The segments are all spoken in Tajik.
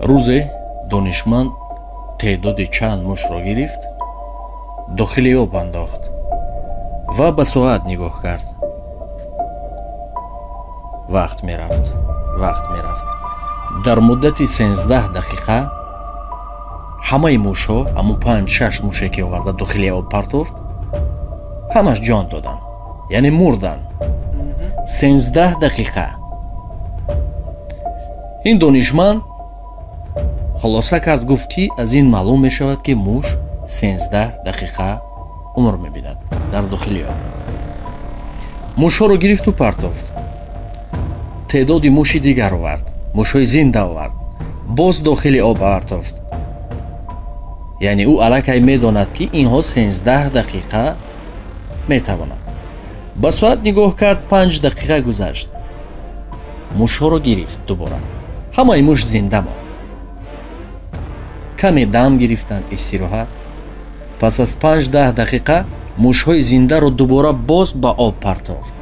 рӯзе донишманд теъдоди чанд мушро гирифт, дохили об андохт ва ба соат нигоҳ кард. вақт мерафт. дар муддати 13 дақиқа ҳамаи мушҳо, ҳамон 5-6 муше ки оварда дохили об партофт, ҳамаш ҷон доданд, яъне мурданд. 13 дақиқа. ин донишманд хулоса кард, гуфт ки аз ин маълум мешавад ки муш 13 дақиқа умр мебинад дар дохили об. мушҳоро гирифту партофт. теъдоди муши дигар овард, мушҳои зинда овард, боз дохили об партофт. яъне ӯ аллакай медонад ки инҳо 13 дақиқа метавонанд. ба соат нигоҳ кард, 5 дақиқа гузашт. мушҳоро гирифт дубора. ҳамаи муш зинда монд. каме дам гирифтанд, истироҳат. пас аз 5-10 дақиқа мушҳои зиндаро дубора боз ба об партофт.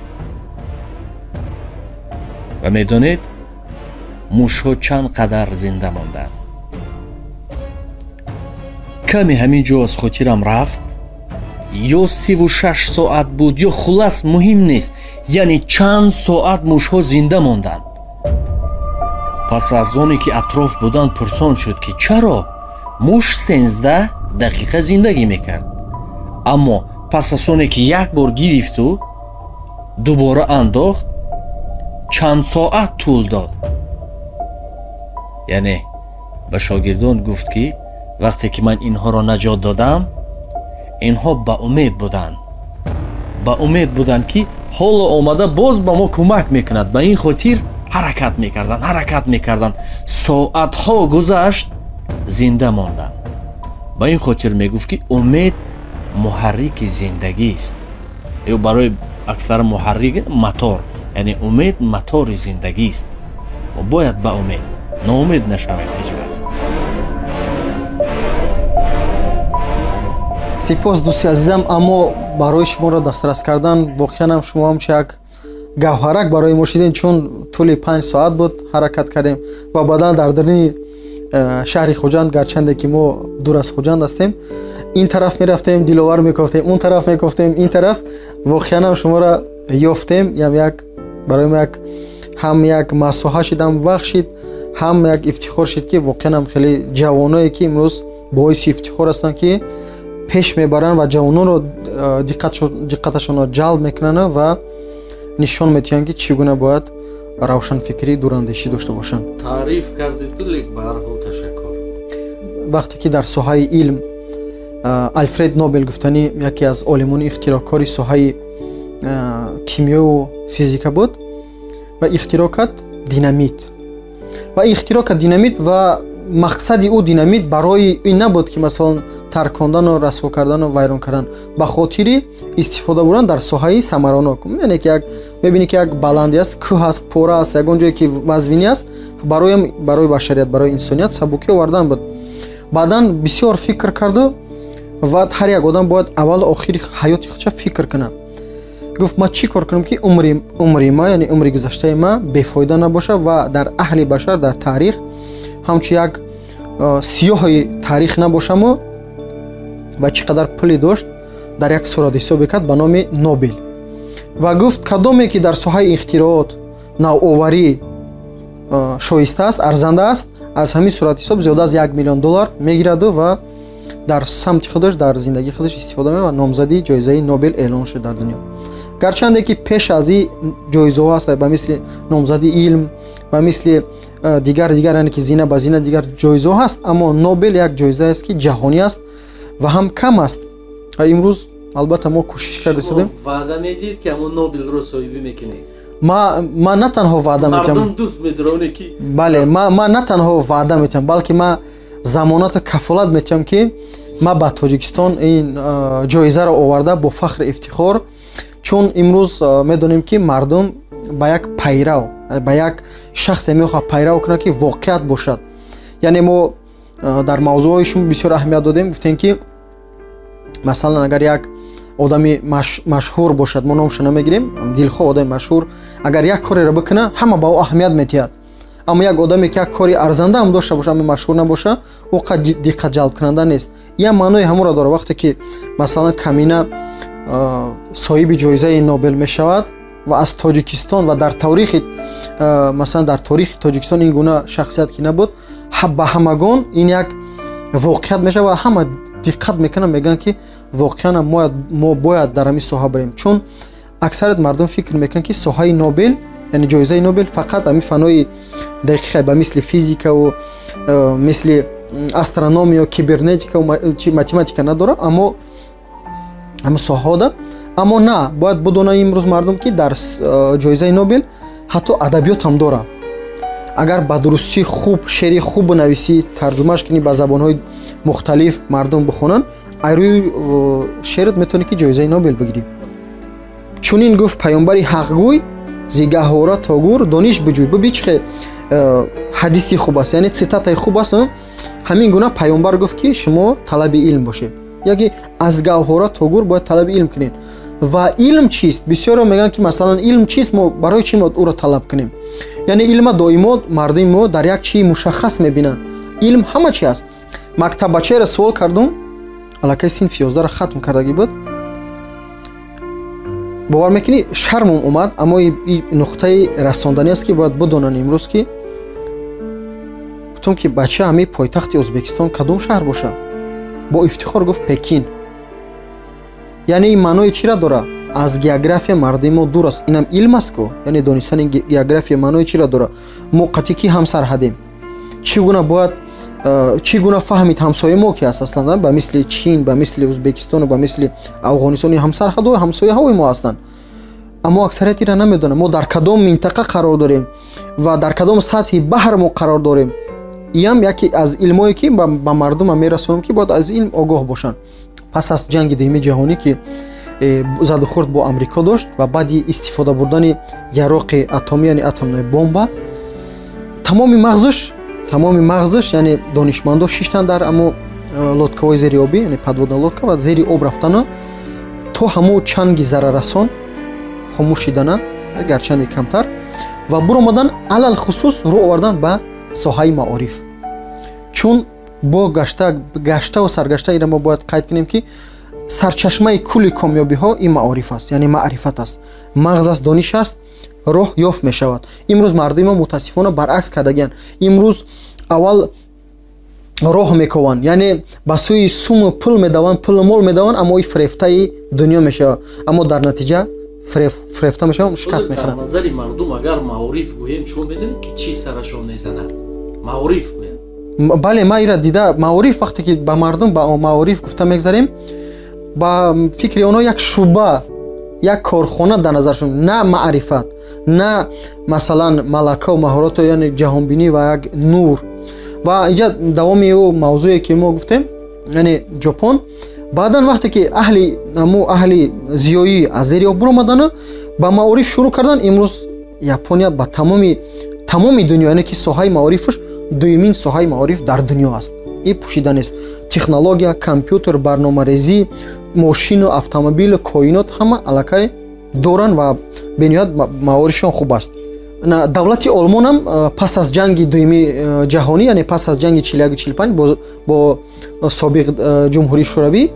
ва медонед мушҳо чанд қадар зинда монданд. каме ҳамин ҷо аз хотирам рафт, ё 36 соат буд, ё хулас муҳим нест, яъне чанд соат мушҳо зинда монданд. пас аз оне ки атроф буданд пурсон шуд ки чаро муш 13 дақиқа зиндагӣ мекард, аммо пас аз оне ки як бор гирифту дубора андохт, чанд соат тӯл дод. яъне ба шогирдон гуфт ки вақте ки ман инҳоро наҷот додам, инҳо ба умед буданд ки ҳоло омада боз ба мо кӯмак мекунад. ба ин хотир ҳаракат мекарданд. соатҳо гузашт, зинда монданд. ба ин хотир мегуфт ки умед муҳаррики зиндагист. ё барои аксар муҳаррик мотор, яъне умед мотори зиндагист. мо бояд ба умед ноумед нашавем ҳеҷ вақт. сипос дӯстои азизам, аммо барои шуморо дастрас кардан воқеан ҳам шумо ҳамчи як гавҳарак барои мо шидем, чун тӯли 5 соат буд ҳаракат кардем ва баъдан дар даруни шаҳри Хуҷанд, гарчанде ки мо дур аз Хуҷанд ҳастем, ин тараф мерафтем, диловар мекофтем, он тараф мекофтем, ин тараф. воқеан ҳам шуморо ёфтем, барои мо ҳам як масоҳа шид, ҳам вақт шид, ҳам як ифтихор шид ки воқеан ҳам хеле ҷавоное ки имрӯз боиси ифтихор ҳастанд ки пеш мебаранд ва ҷавононро диққаташонро ҷалб мекунанд ва нишон метиҳанд ки чӣ гуна бояд равшанфикрӣ, дурандешӣ дошта бошанд. таъриф кардиду, лек ба ҳар ҳол ташаккур. вақте ки дар соҳаи илм Альфред Нобел гуфтани яке аз олимони ихтироъкори соҳаи кимиёву физика буд ва ихтироъ кард динамит. ва ихтироъ кард динамит ва мақсади ӯ динамит барои ин набуд ки масалан таркондану расво кардану вайрон кардан, ба хотири истифода бурдан дар соҳаи самаронок. яъне ки мебинӣ ки як баланди аст, кӯҳ аст, пора аст, ягон ҷое ки вазвини аст, барои башарият, барои инсоният сабукӣ овардан буд. баъдан бисёр фикр карду ва ҳар як одам бояд аввалу охири ҳаёти худша фикр кунад. гуфт ма чӣ кор кунам ки умри ма, яъне умри гузаштаи ма бефоида набоша ва дар аҳли башар, дар таърих ҳамчун як сиёҳи таърих набошаму ва чӣ қадар пули дошт дар як сурат ҳисобе кард ба номи Нобел. ва гуфт кадоме ки дар соҳаи ихтироот, навоварӣ шоиста аст, арзанда аст, аз ҳамин сурат ҳисоб зиёда аз $1 миллион мегираду ва дар самти худаш, дар зиндагии худаш истифода мекунад ва номзади ҷоизаи Нобел эълон шуд дар дунё. гарчанде ки пеш аз ин ҷоизаҳо ҳаст, ба мисли номзади илм, ба мисли дигар яъне ки зина ба зина дигар ҷоизаҳо ҳаст, аммо Нобел як ҷоиза аст ки ҷаҳонӣ аст ва ҳам кам аст. ва имрӯз албатта мо кӯшиш карда истодем. ваъда медиҳед ки ҳамон Нобелро соҳибӣ мекунед? ма на танҳо ваъда метиҳам, мардум дӯст медароне ки бале, ма на танҳо ваъда метиҳам, балки ма замонату кафолат метиҳам ки ма ба Тоҷикистон ин ҷоизаро оварда бо фахр ифтихор, чун имрӯз медонем ки мардум ба як пайрав, ба як шахсе мехоҳад пайрав кунад ки воқеият бошад. яъне мо дар мавзӯъҳои шумо бисёр аҳамият додем, гуфтем ки масалан агар як одами машҳур бошад, мо номашо намегирем, дилхоҳ одами машҳур агар як кореро бикунад, ҳама ба ӯ аҳамият метиҳад. аммо як одаме ки як кори арзанда ҳам дошта боша, ами машҳур набоша, ӯ қадр диққат ҷалб кунанда нест. ин маънои ҳамонро дорад. вақте ки масалан Камина соҳиби ҷоизаи Нобел мешавад ва аз Тоҷикистон ва дар тарихи масалан дар тарихи Тоҷикистон ин гуна шахсият ки набуд, ба ҳамагон ин як воқеият мешавад ва ҳама диққат мекунанд, мегӯянд ки воқеан мо бояд дар ҳамин соҳа барем. чун аксарият мардум фикр мекунанд ки соҳаи Нобел, яъне ҷоизаи Нобел фақат ҳамин фаннои дақиқа ба мисли физикаву мисли астрономия, кибернетика ва математика надорад, аммо ҳамин соҳаода. аммо на, бояд бидонад имрӯз мардум ки дар ҷоизаи Нобел ҳатто адабиёт ҳам дорад. агар ба дурустӣ хуб шеъри хуб нависӣ, тарҷумааш кунӣ ба забонҳои мухталиф, мардум бихонанд, айрӯи шеърат метавонӣ ки ҷоизаи Нобел бигирӣ. чунин гуфт паёмбари ҳақгӯй, зигаҳора тогур дониш биҷӯй. бибин чӣ ҳадиси хуб аст, яъне цитатаи хуб аст. ҳамин гуна паёмбар гуфт ки шумо талаби илм бошед, яки аз гаҳора тогур бояд талаби илм кунед. ва илм чист? бисёро мегӯянд ки масалан илм чист, мо барои чӣ мо ӯро талаб кунем? яъне илма доимо мардуми мо дар як чии мушаххас мебинанд. илм ҳама чи аст. мактаббачаеро суол кардум, аллакай синфи 11-ро хатм кардаги буд. бовар мекунӣ шармум омад, аммо ин нуқтаи расондани аст ки бояд бидонанд имрӯз ки гуфтум ки бача ҳамин пойтахти Ӯзбекистон кадом шаҳр боша? бо ифтихор гуфт Пекин. яъне ин маънои чиро дорад? аз география мардуми мо дур аст. инам илм аст ку, яъне донистани география маънои чиро дорад? мо қатъӣ ки ҳамсарҳадем. чӣ гуна бояд чӣ гуна фаҳмид ҳамсояи мо ки аст аслан, ба мисли Чин, ба мисли Ӯзбекистону, ба мисли Афғонистон ҳамсарҳаду ҳамсояҳои мо ҳастанд. аммо аксарияти ра намедонанд мо дар кадом минтақа қарор дорем ва дар кадом сатҳи баҳр мо қарор дорем. ин яке аз илмое ки ба мардумам мерасонам ки бояд аз илм огоҳ бошанд. пас аз ҷанги дуюми ҷаҳонӣ ки задухӯрд бо Амрико дошт ва баъди истифода бурдани яроқи атомӣ, яъне атомная бомба, тамоми мағзаш, яъне донишмандо шиштанд дар аммо лодкаҳои зери обӣ, яъне подводна лодка, ва зери об рафтану то ҳамон чанги зараррасон хомӯш шидананд, гарчанде камтар, ва буромадан алал хусус рӯ овардан ба соҳаи маориф. чун бо гаштаву саргашта ира мо бояд қайд кунем ки сарчашмаи кулли комёбиҳо ин маориф аст, яъне маърифат аст. мағз аст, дониш аст, роҳ ёфт мешавад. имрӯз мардуми мо мутаассифона баръакс кардагиянд. имрӯз аввал роҳ мекованд, яъне ба сӯи суму пул медаванд, пулу мол медаванд, аммо ин фирефтаи дунё мешавад. аммо дар натиҷа фирефта мешаванд, шикаст мехӯранд. назари мардум агар маориф гӯем, чун медонед ки чӣ сарашон мезанад? маориф гӯяд. бале, ма ира дида маориф, вақте ки ба мардум ба маориф гуфта мегзарем, ба фикри онҳо як шуъба, як корхона дар назаршон, на маърифат, на масалан малакаву маҳорату, яъне ҷаҳонбинӣ ва як нур. ва инҷа давоми ӯ мавзӯе ки мо гуфтем, яъне ҷопон, баъдан вақте ки аҳли зиёӣ аз зери об буромадану ба маориф шурӯъ кардан, имрӯз Япония ба тамоми дунё, яъне ки соҳаи маорифаш дуюмин соҳаи маориф дар дунё аст. ин пӯшида нест. технология, компютер, барномарезӣ, мошину, автомобилу, коинот ҳама аллакай доранд ва бениҳоят маорифшон хуб аст. давлати Олмонам пас аз ҷанги дуюми ҷаҳонӣ, яъне пас аз ҷанги 41-45 бо собиқ ҷумҳурии шӯравӣ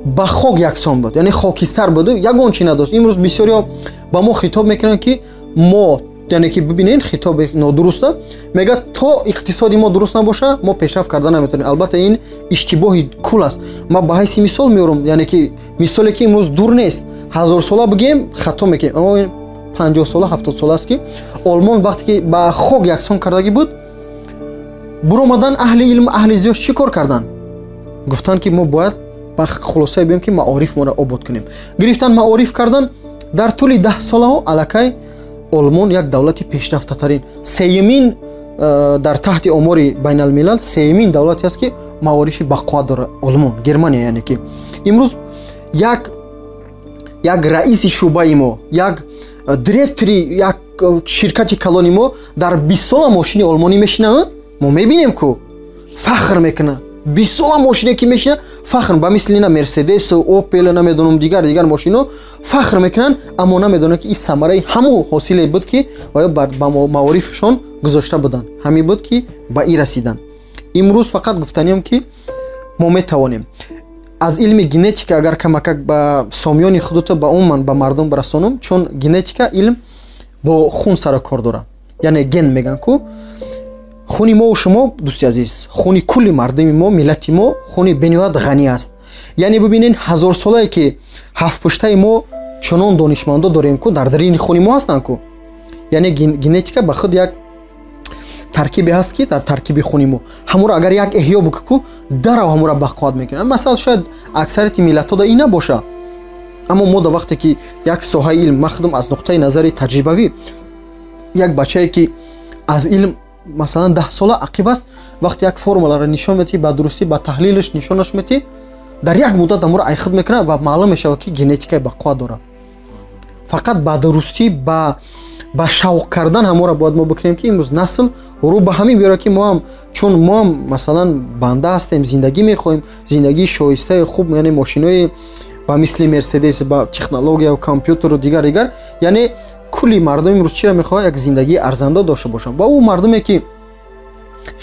ба хок яксон буд, яъне хокистар буду, ягон чӣ надошт. имрӯз бисёриҳо ба мо хитоб мекунанд ки мо, яъне ки бибинед хитоби нодуруста, мегӯяд то иқтисоди мо дуруст набоша, мо пешрафт карда наметавонем. албатта ин иштибоҳи кул аст. ма ба ҳайси мисол меорам, яъне ки мисоле ки имрӯз дур нест. 1000 сола бигем хато мекунем, аммо 50 сола 70 сола аст ки Олмон вақте ки ба хок яксон кардагӣ буд, буромадан аҳли илм, аҳли зиёш чӣ кор карданд? гуфтанд ки мо бояд ба хулосае биём ки маорифморо обод кунем. гирифтан маориф кардан. дар тӯли 10 солаҳо аллакай Олмон як давлати пешрафтатарин, сеюмин дар таҳти омори байналмилал, сеюмин давлате аст ки маорифи бақувват дорад. Олмон, Германия, яъне ки имрӯз як раиси шуъбаи мо, як директори як ширкати калони мо дар 20 сола мошини олмонӣ мешина, мо мебинем ку фахр мекуна. 20 сола мошине ки мешина фахр, ба мисли на Мерседесу, Опел, намедонам дигар мошино фахр мекунанд, аммо намедонанд ки ин самараи ҳамон ҳосиле буд ки ба маорифшон гузошта буданд. Ҳамин буд ки ба ин расидан. Имрӯз фақат гуфтанем ки мо метавонем аз илми генетика агар камакак ба сомиёни худото ба умуман ба мардум расонум, чун генетика илм бо хун сара кор дорад. Яъне ген меган ку хуни мо шумо дӯсти азиз, хуни кулли мардуми мо, миллати мо хуни бениҳоят ғанӣ аст. Яъне бибинед ҳазорсолае ки ҳафтпуштаи мо чунон донишмандо дорем ку дар дарини хуни мо ҳастанд ку. Яъне генетика ба худ як таркибе ҳаст ки дар таркиби хуни мо ҳамуро агар як эҳё букӣ ку дарав ҳамуро бақувват мекунад. Масалан шояд аксарияти миллатҳода ин набоша, аммо мо да вақте ки як соҳаи илм махдум аз нуқтаи назари таҷрибавӣ як бачае ки аз илм масалан 10 сола ақиб аст, вақте як формуларо нишон медиҳӣ ба дурустӣ ба таҳлилаш нишонаш медиҳӣ, дар як муддат ҳамуро айхуд мекунад ва маълум мешавад ки генетикаи бақувват дорад. Фақат ба дурустӣ ба шавқ кардан ҳамуро бояд мо бикунем ки имрӯз насл рӯ ба ҳамин биёрад ки мо ҳам чун мо ҳам масалан банда ҳастем, зиндагӣ мехоҳем, зиндагии шоистаи хуб, яъне мошинои ба мисли мерседес, ба технология, компютеру дигар, яъне кулли мардум имрӯз чира мехоҳад як зиндагии арзанда дошта бошанд. ва ӯ мардуме ки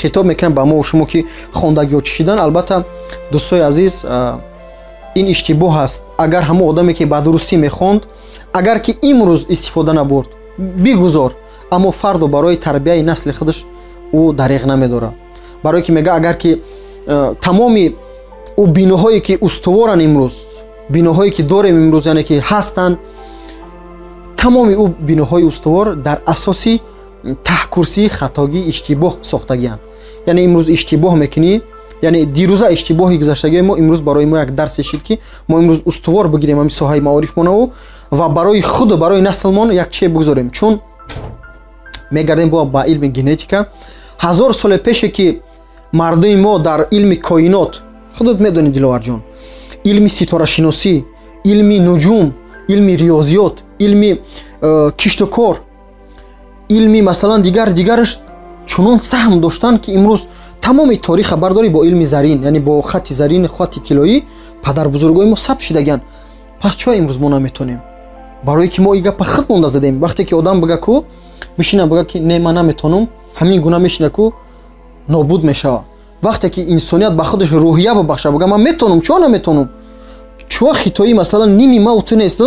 хитоб мекунам ба мо шумо ки хондагиҳо чишидан, албатта дӯстои азиз, ин иштибоҳ аст. Агар ҳамон одаме ки ба дурустӣ мехонд, агар ки имрӯз истифода набурд, бигузор, аммо фарду барои тарбияи насли худаш ӯ дариғ намедорад. Барое ки мега агар ки тамоми ӯ биноҳое ки устуворан имрӯз, биноҳое ки дорем имрӯз, яъне ки ҳастанд, тамоми ӯ биноҳои устувор дар асоси таҳкурсии хатогӣ иштибоҳ сохтагианд. Яъне имрӯз иштибоҳ мекунӣ, яъне дирӯза иштибоҳи гузаштагии мо имрӯз барои мо як дарсе шид ки мо имрӯз устувор бигирем ҳамин соҳаи маорифмонаву ва барои худу барои наслмон як чие бигузорем. Чун мегардем ба илми генетика. 1000 соли пеше ки мардуми мо дар илми коинот, худот медонӣ Диловарҷон, илми ситорашиносӣ, илми нуҷум, илми риёзиёт, илми киштукор, илми масалан дигараш чунон саҳм доштанд ки имрӯз тамоми ториха бардорӣ бо илми зарин, яъне бо хати зарин, хати тиллоӣ падарбузургои мо сабт шидагиянд. Пас чоя имрӯз мо наметонем? Барое ки мо ин гапа худ монда задем. Вақте ки одам бага ку бишина бага ки не ман наметонам, ҳамин гуна мешина ку нобуд мешава. Вақте ки инсоният ба худаш рӯҳия бабахша, бага ман метонам, чоя наметонам? Чоя хитои масалан ними мавту нест,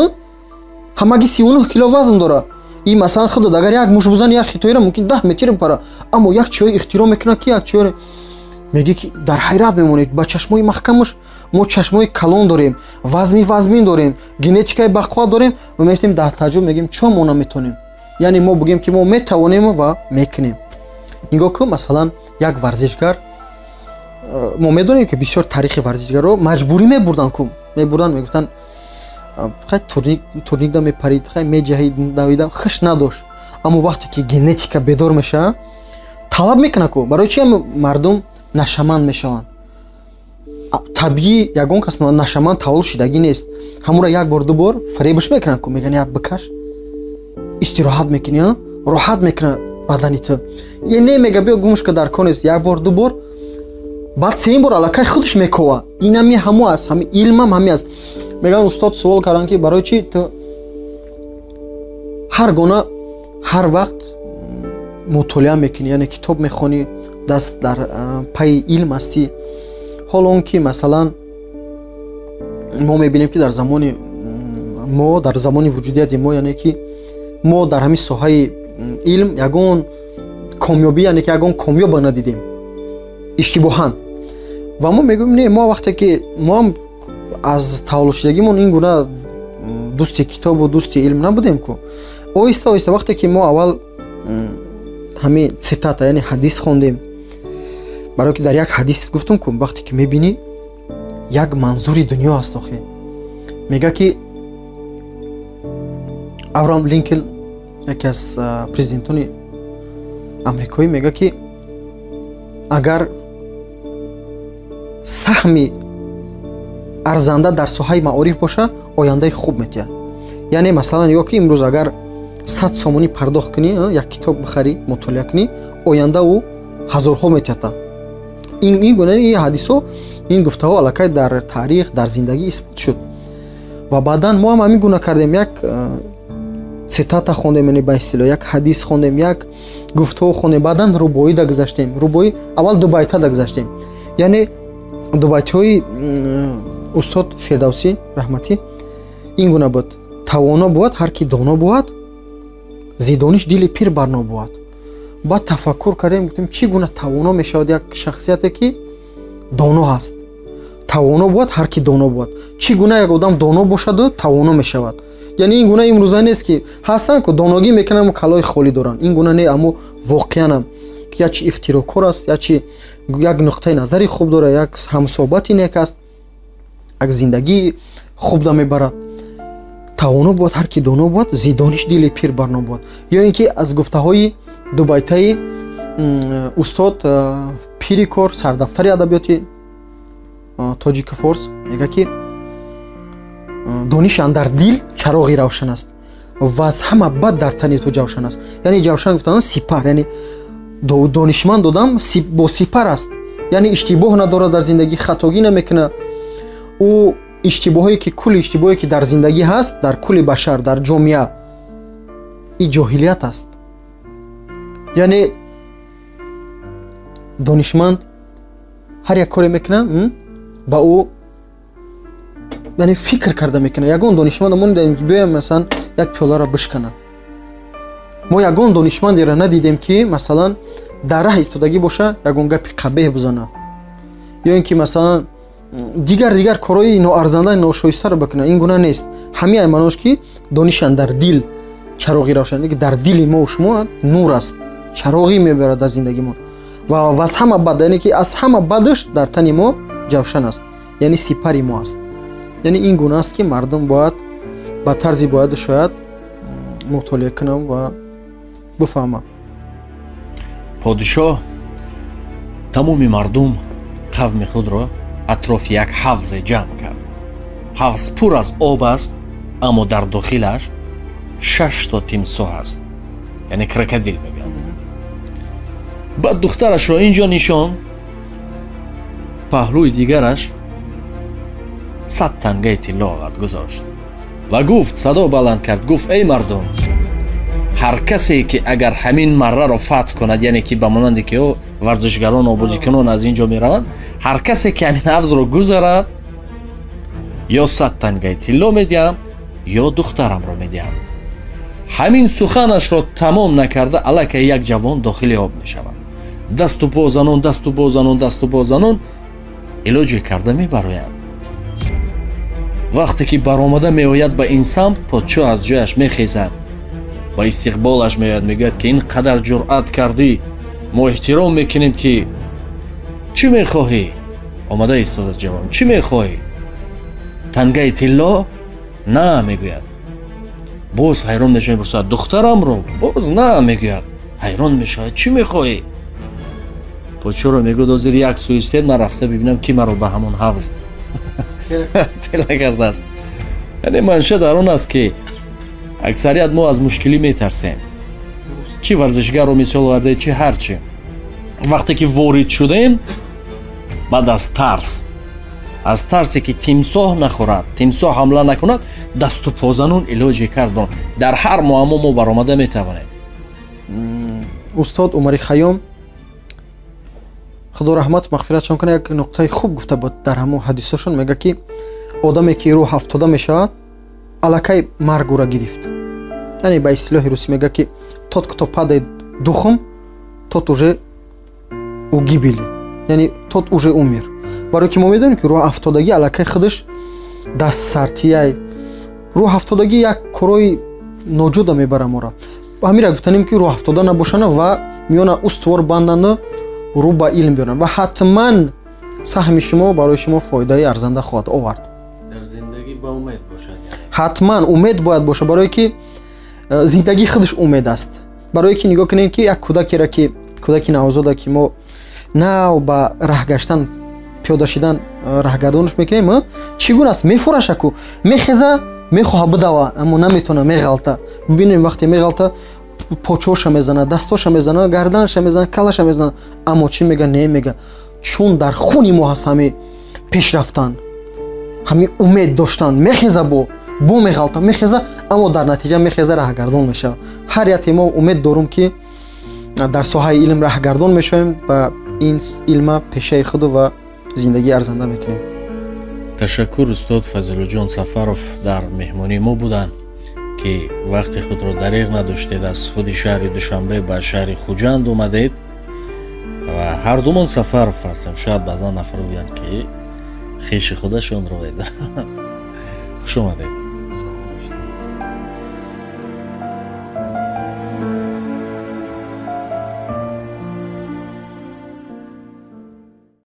ҳамаги 39 кило вазн дора. ин масалан худот агар як муш бузани як хитоиро мумкин 10 метр пара, аммо як чои ихтироъ мекунад ки як чои меги ки дар ҳайрат мемонед. Ба чашмои маҳкамаш мо чашмои калон дорем, вазмин дорем, генетикаи бақувват дорем ва меистем дар таҷруб мегим чо мо наметонем. Яъне мо бигем ки мо метавонем ва мекунем. нигоҳ кун, масалан як варзишгар, мо медонем ки бисёр таърихи варзишгарро маҷбурӣ мебурдан, мегуфтанд хай турник да мепарид, хай меҷаҳид давида, хиш надошт. Аммо вақте ки генетика бедор мешава, талаб мекунад ку барои чи мардум нашаманд мешаванд. Табиӣ ягон кас нашаманд таваллуд шидагӣ нест. Ҳамуро як бор ду бор фаребаш мекунад ку, мегӯянд як бикаш, истироҳат мекунӣ, роҳат мекунад бадани ту. Не мега биё гумушка дар кор нест, як бор ду бор, баъд сеюм бор аллакай худаш мекова. Ин ҳами ҳамо аст, ҳами илмам ҳами аст. Мегӯянд устод суол карданд ки барои чи ту ҳар гона ҳар вақт мутолиа мекунӣ, яъне китоб мехонӣ, даст дар пайи илм ҳастӣ. ҳоло он ки масалан мо мебинем ки дар замони мо, дар замони вуҷудияти мо, яъне ки мо дар ҳамин соҳаи илм ягон комёбӣ, яъне ки ягон комёба надидем иштибоҳан. Ва мо мегӯем не, мо вақте ки мо ҳам аз таваллудшидагимон ин гуна дӯсти китобу дӯсти илм набудем ку. Оҳиста оҳиста вақте ки мо аввал ҳамин цитата, яъне ҳадис хондем, барое ки дар як ҳадис гуфтум ку вақте ки мебинӣ як манзури дунё аст. охе мега ки Авраам Линкольн, яке аз президентони амрикоӣ, мега ки агар саҳми арзанда дар соҳаи маориф боша, ояндаи хуб метиҳад. Яъне масалан ё ки имрӯз агар 100 сомонӣ пардохт кунӣ, як китоб бихарӣ, мутолиа кунӣ, оянда ӯ ҳазорҳо метиҳад. ин гуна ин ҳадисҳо, ин гуфтаҳо аллакай дар таърих, дар зиндагӣ исбот шуд. Ва баъдан мо ҳам ҳамин гуна кардем. Як цитата хондем, яъне ба истилоҳ як ҳадис хондем, як гуфтуҳо хондем, баъдан рубоӣ да гузаштем. Рубоӣ аввал ду байта да гузаштем. Яъне ду байтҳои устод Фирдавсӣ раҳматӣ ин гуна буд: тавоно буд ҳар ки доно буд, зидониш дили пир барно буд. баъд тафаккур кардем, гуфтем чӣ гуна тавоно мешавад як шахсияте ки доно ҳаст. тавоно буд ҳар ки доно буд. Чӣ гуна як одам доно бошаду тавоно мешавад. яъне ин гуна имрӯза нест ки ҳастанд ки доногӣ мекунанд, калои холӣ доранд. ин гуна не, аммо воқеан ки як чи ихтирокор аст, як чи як нуқтаи назари хуб дорад, як ҳамсоҳбати нек аст, як зиндагии хуб да мебарад. тавоно буд ҳар ки доно буд, зидониш дили пир барно буд. ё ин ки аз гуфтаҳои дубайтаи устод пири кор, сардафтари адабиёти тоҷики форс мега ки дониш андар дил чароғи равшан аст ва аз ҳама бад дар тани ту ҷавшан аст. яъне ҷавшан гуфтанд сипар, яъне донишманд одам бо сипар аст, яъне иштибоҳ надорад дар зиндагӣ, хатогӣ намекунад. ӯ иштибоҳое ки кулли иштибоҳое ки дар зиндагӣ ҳаст, дар кулли башар, дар ҷомеа, ин ҷоҳилият аст. яъне донишманд ҳар як коре мекунад ба ӯ яъне фикр карда мекунад. ягон донишманд мо надидем ки биёяд масалан як пиёларо бишкана. мо ягон донишмандеро надидем ки масалан дар раҳ истодагӣ боша ягон гапи қабеҳ бизана, ё ин ки масалан дигар корои ноарзанда, ношоистаро бикунад. ин гуна нест. ҳамин айманош ки донишан дар дил чароғи равшан, ки дар дили мо шумо нур аст, чароғӣ мебарад дар зиндагимон. ва аз ҳама бад, яъне ки аз ҳама бадаш дар тани мо ҷавшан аст, яъне сипари мо аст. яъне ин гуна аст ки мардум бояд ба тарзи бояд шояд мутолиа кунам ва бифаҳмам. подшоҳ тамоми мардум қавми худро атрофи як ҳавзе ҷамъ кард. ҳавз пур аз об аст, аммо дар дохилаш 6 то тимсоҳ аст, яъне крокодил мегӯяд. баъд духтарашро ин ҷо нишон, паҳлӯи дигараш 100 тангаи тилло овард гузошт ва гуфт, садо баланд кард, гуфт: эй мардум, ҳар касе ки агар ҳамин марраро фатҳ кунад, яъне ки ба монанде ки варзишгарону бозикунон аз ин ҷо мераванд, ҳар касе ки ҳамин ҳавзро гузарад, ё 100 тангаи тилло медиҳам, ё духтарамро медиҳам. ҳамин суханашро тамом накарда аллакай як ҷавон дохили об мешавад. дасту по занон, дасту по занон, дасту по занон илоҷе карда мебароянд. вақте ки баромада меояд ба ин самт, подшоҳ аз ҷояш мехезад, ба истиқболаш меояд, мегӯяд ки ин қадар ҷуръат кардӣ, мо эҳтиром мекунем ки чӣ мехоҳӣ? омада истодад ҷавон, чӣ мехоҳӣ? тангаи тилло? На, мегӯяд. боз ҳайрон мешавад, мепурсад: духтарамро? боз на, мегӯяд. ҳайрон мешавад: чӣ мехоҳӣ? подшоҳро мегӯяд: ҳозир як суистед, ман рафта бибинам ки маро ба ҳамон ҳавз тела кардааст. яъне манша дар он аст ки аксарият мо аз мушкилӣ метарсем. чӣ варзишгаро мисол овардаед, чӣ ҳар чӣ. вақте ки ворид шудем, баъд аз тарсе ки тимсоҳ нахӯрад, тимсоҳ ҳамла накунад, дасту позанун илоҷе кард. дар ҳар муаммо мо баромада метавонем. устод Умари Хайём худо раҳмат мағфиратшон кунад, як нуқтаи хуб гуфта буд дар ҳамон ҳадисошон. мега ки одаме ки рӯҳ ҳафтода мешавад, аллакай марг ӯра гирифт. яъне ба истилоҳи русӣ мега ки тот ки то падает духм, тот уже у гибели, яъне тот уже умер. барое ки мо медонем ки рӯҳ ҳафтодагӣ аллакай худаш дастсартияй, рӯҳ ҳафтодагӣ як корои ноҷуда мебара моро. ҳамира гуфтанем ки рӯҳ ҳафтода набошанд ва миёна устувор банданду рӯ ба илм биёранд ва ҳатман саҳми шумо барои шумо фоидаи арзанда хоҳад овард. дар зиндагӣ ба умед бошад. ҳатман умед бояд бошад, барое ки зиндагӣ худаш умед аст. барое ки нигоҳ кунем ки як кӯдакеро ки кӯдаки навзода ки мо нав ба раҳ гаштан, пиёда шидан раҳгардонаш мекунем, чӣ гуна аст? мефурашаку, мехеза, мехоҳа бидава, аммо наметона, меғалта. бибинем вақте меғалта, почоша мезана, дастоша мезана, гарданша мезана, калаша мезана, аммо чӣ мега? Не мега. чун дар хуни мо ҳаст ҳамин пешрафтан, ҳамин умед доштан. мехеза бо меғалта, мехеза, аммо дар натиҷа мехеза раҳгардон мешавад. ҳар яке мо умед дорум ки дар соҳаи илм раҳгардон мешавем ва ин илма пешаи худу ва зиндагӣ арзанда мекунем. ташаккур устод Фазилуҷон Сафаров дар меҳмонии мо буданд ки вақти худро дариғ надоштед, аз худи шаҳри Душанбе ба шаҳри Хуҷанд омадед ва ҳардумон Сафаров ҳастем. шояд баъзан нафар гӯянд ки хиши худашонро веда. хуш омадед.